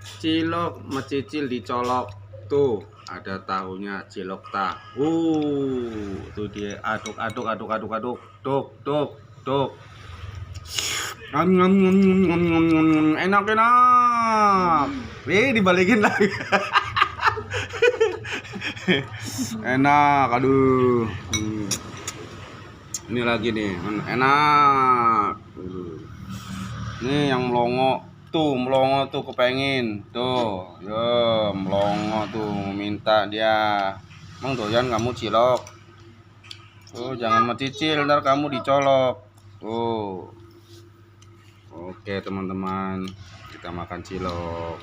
Cilok mecicil dicolok. Tuh, ada tahunya, cilok tahu. Tuh dia aduk aduk aduk aduk aduk. Duk duk duk. Enak enak. Dibalikin lagi. Enak, aduh. Ini lagi nih, enak. Nih yang melongo tuh kepengin tuh, yo melongo tuh minta dia. Emang doyan kamu cilok? Tuh jangan mencicil, ntar kamu dicolok. Tuh, oke teman-teman, kita makan cilok.